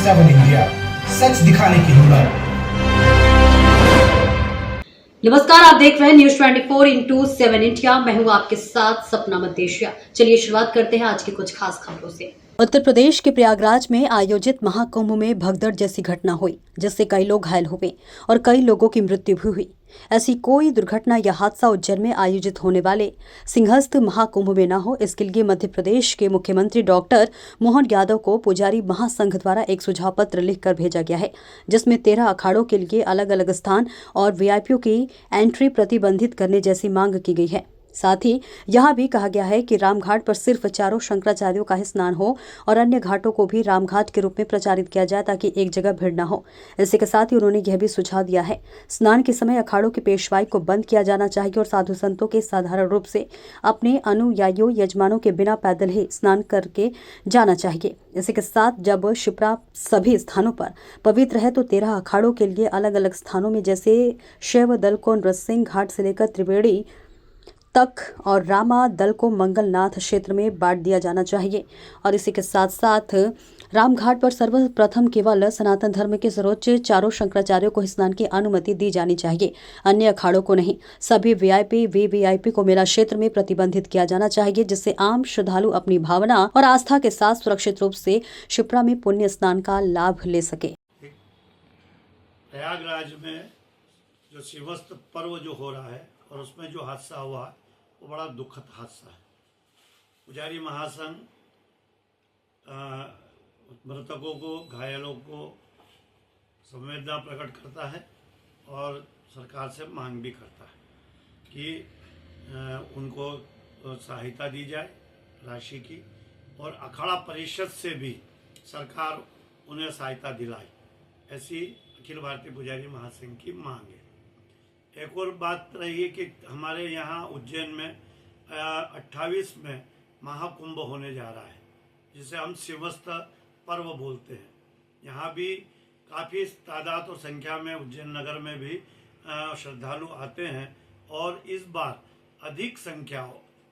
7 India, सच दिखाने की हिम्मत। नमस्कार, आप देख रहे हैं न्यूज 24/7 इंडिया। मैं हूं आपके साथ सपना मदेशिया। चलिए शुरुआत करते हैं आज की कुछ खास खबरों से। उत्तर प्रदेश के प्रयागराज में आयोजित महाकुंभ में भगदड़ जैसी घटना हुई, जिससे कई लोग घायल हुए और कई लोगों की मृत्यु भी हुई। ऐसी कोई दुर्घटना या हादसा उज्जैन में आयोजित होने वाले सिंहस्थ महाकुंभ में न हो, इसके लिए मध्य प्रदेश के मुख्यमंत्री डॉक्टर मोहन यादव को पुजारी महासंघ द्वारा एक सुझाव पत्र लिखकर भेजा गया है, जिसमें 13 अखाड़ों के लिए अलग अलग स्थान और वीआईपीओ की एंट्री प्रतिबंधित करने जैसी मांग की गई है। साथ ही यह भी कहा गया है कि रामघाट पर सिर्फ चारों शंकराचार्यों का ही स्नान हो और अन्य घाटों को भी रामघाट के रूप में प्रचारित किया जाए, ताकि एक जगह भीड़ न हो। इसी के साथ ही उन्होंने यह भी सुझाव दिया है, स्नान के समय अखाड़ों की पेशवाई को बंद किया जाना चाहिए और साधु संतों के साधारण रूप से अपने अनुयायियों यजमानों के बिना पैदल ही स्नान करके जाना चाहिए। इसी के साथ जब शिप्रा सभी स्थानों पर पवित्र है, तो 13 अखाड़ों के लिए अलग अलग स्थानों में, जैसे शैव दल को नृसिंह घाट से लेकर त्रिवेणी तक और रामा दल को मंगलनाथ क्षेत्र में बांट दिया जाना चाहिए। और इसी के साथ साथ रामघाट पर सर्वप्रथम केवल सनातन धर्म के सर्वोच्च चारों शंकराचार्यों को स्नान की अनुमति दी जानी चाहिए, अन्य अखाड़ों को नहीं। सभी वीवीआईपी को मेला क्षेत्र में प्रतिबंधित किया जाना चाहिए, जिससे आम श्रद्धालु अपनी भावना और आस्था के साथ सुरक्षित रूप से शिप्रा में पुण्य स्नान का लाभ ले सके। प्रयागराज में जो सिंहस्थ पर्व जो हो रहा है और उसमें जो हादसा हुआ वो बड़ा दुखद हादसा है। पुजारी महासंघ मृतकों को, घायलों को संवेदना प्रकट करता है और सरकार से मांग भी करता है कि उनको सहायता दी जाए राशि की, और अखाड़ा परिषद से भी सरकार उन्हें सहायता दिलाए, ऐसी अखिल भारतीय पुजारी महासंघ की मांग है। एक और बात रही है कि हमारे यहाँ उज्जैन में 28 में महाकुंभ होने जा रहा है, जिसे हम सिंहस्थ पर्व बोलते हैं। यहाँ भी काफ़ी तादाद और संख्या में उज्जैन नगर में भी श्रद्धालु आते हैं, और इस बार अधिक संख्या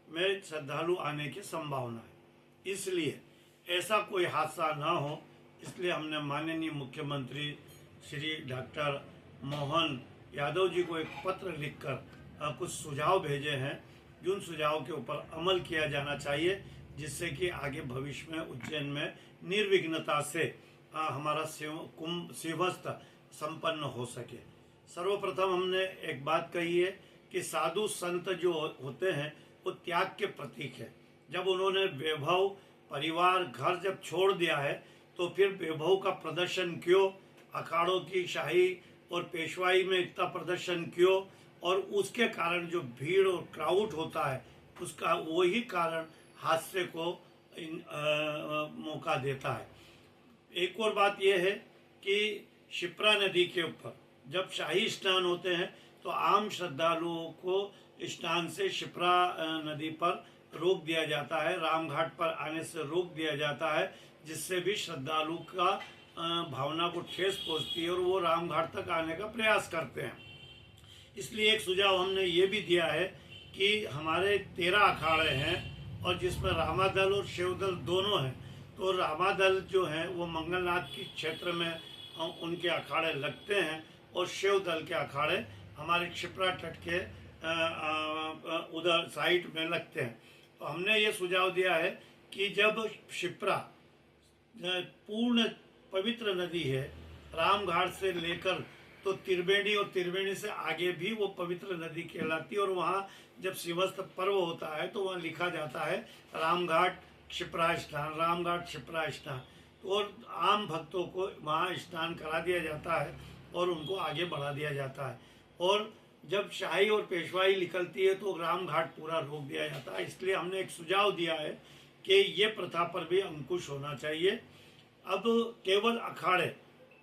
में श्रद्धालु आने की संभावना है। इसलिए ऐसा कोई हादसा ना हो, इसलिए हमने माननीय मुख्यमंत्री श्री डॉक्टर मोहन यादव जी को एक पत्र लिखकर कुछ सुझाव भेजे हैं, जिन सुझावों के ऊपर अमल किया जाना चाहिए, जिससे कि आगे भविष्य में उज्जैन में निर्विघ्नता से हमारा सिंहस्थ संपन्न हो सके। सर्वप्रथम हमने एक बात कही है कि साधु संत जो होते हैं वो त्याग के प्रतीक है। जब उन्होंने वैभव, परिवार, घर जब छोड़ दिया है, तो फिर वैभव का प्रदर्शन क्यों, अखाड़ों की शाही और पेशवाई में इतना प्रदर्शन क्यों, और उसके कारण जो भीड़ और क्राउड होता है, उसका वही कारण हादसे को मौका देता है। एक और बात यह है कि शिप्रा नदी के ऊपर जब शाही स्नान होते हैं, तो आम श्रद्धालुओं को स्नान से शिप्रा नदी पर रोक दिया जाता है, रामघाट पर आने से रोक दिया जाता है, जिससे भी श्रद्धालु का भावना को ठेस पहुंचती है और वो रामघाट तक आने का प्रयास करते हैं। इसलिए एक सुझाव हमने ये भी दिया है कि हमारे 13 अखाड़े हैं, और जिसमें रामादल और शिवदल दोनों हैं। तो रामादल जो है वो मंगलनाथ के क्षेत्र में उनके अखाड़े लगते हैं, और शिवदल के अखाड़े हमारे क्षिप्रा तट के उधर साइड में लगते हैं। तो हमने ये सुझाव दिया है कि जब शिप्रा पूर्ण पवित्र नदी है, रामघाट से लेकर तो त्रिवेणी, और त्रिवेणी से आगे भी वो पवित्र नदी कहलाती है, और वहाँ जब सिंहस्थ पर्व होता है तो वहाँ लिखा जाता है रामघाट क्षिप्रा स्नान, रामघाट क्षिप्रा स्नान। तो और आम भक्तों को वहाँ स्नान करा दिया जाता है और उनको आगे बढ़ा दिया जाता है, और जब शाही और पेशवाई निकलती है तो रामघाट पूरा रोक दिया जाता है। इसलिए हमने एक सुझाव दिया है कि ये प्रथा पर भी अंकुश होना चाहिए। अब केवल अखाड़े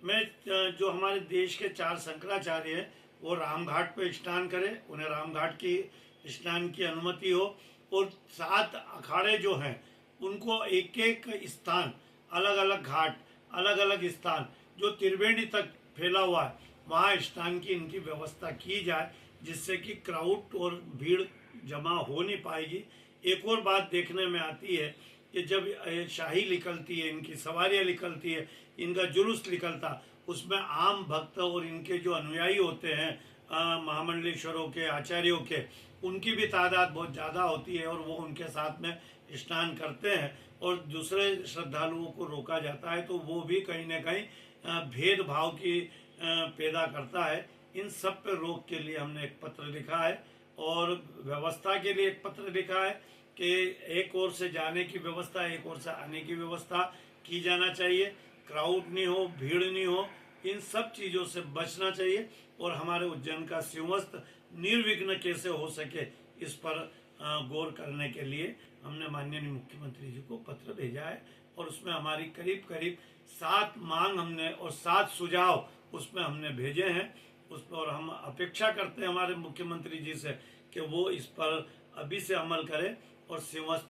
में जो हमारे देश के 4 शंकराचार्य हैं, वो रामघाट पे स्नान करें, उन्हें रामघाट की स्नान की अनुमति हो, और 7 अखाड़े जो हैं उनको एक एक स्थान, अलग अलग घाट, अलग अलग स्थान जो त्रिवेणी तक फैला हुआ है, वहाँ स्नान की इनकी व्यवस्था की जाए, जिससे कि क्राउड और भीड़ जमा हो नहीं पाएगी। एक और बात देखने में आती है कि जब शाही निकलती है, इनकी सवारियाँ निकलती है, इनका जुलूस निकलता, उसमें आम भक्त और इनके जो अनुयायी होते हैं महामंडलेश्वरों के, आचार्यों के, उनकी भी तादाद बहुत ज़्यादा होती है और वो उनके साथ में स्नान करते हैं और दूसरे श्रद्धालुओं को रोका जाता है, तो वो भी कहीं ना कहीं भेदभाव की पैदा करता है। इन सब पे रोक के लिए हमने एक पत्र लिखा है और व्यवस्था के लिए एक पत्र लिखा है कि एक ओर से जाने की व्यवस्था, एक ओर से आने की व्यवस्था की जाना चाहिए। क्राउड नहीं हो, भीड़ नहीं हो, इन सब चीज़ों से बचना चाहिए और हमारे उज्जैन का शिवमस्त निर्विघ्न कैसे हो सके इस पर गौर करने के लिए हमने माननीय मुख्यमंत्री जी को पत्र भेजा है और उसमें हमारी करीब करीब 7 मांग हमने और 7 सुझाव उसमें हमने भेजे हैं उस पर, और हम अपेक्षा करते हैं हमारे मुख्यमंत्री जी से कि वो इस पर अभी से अमल करें और शिवमस्त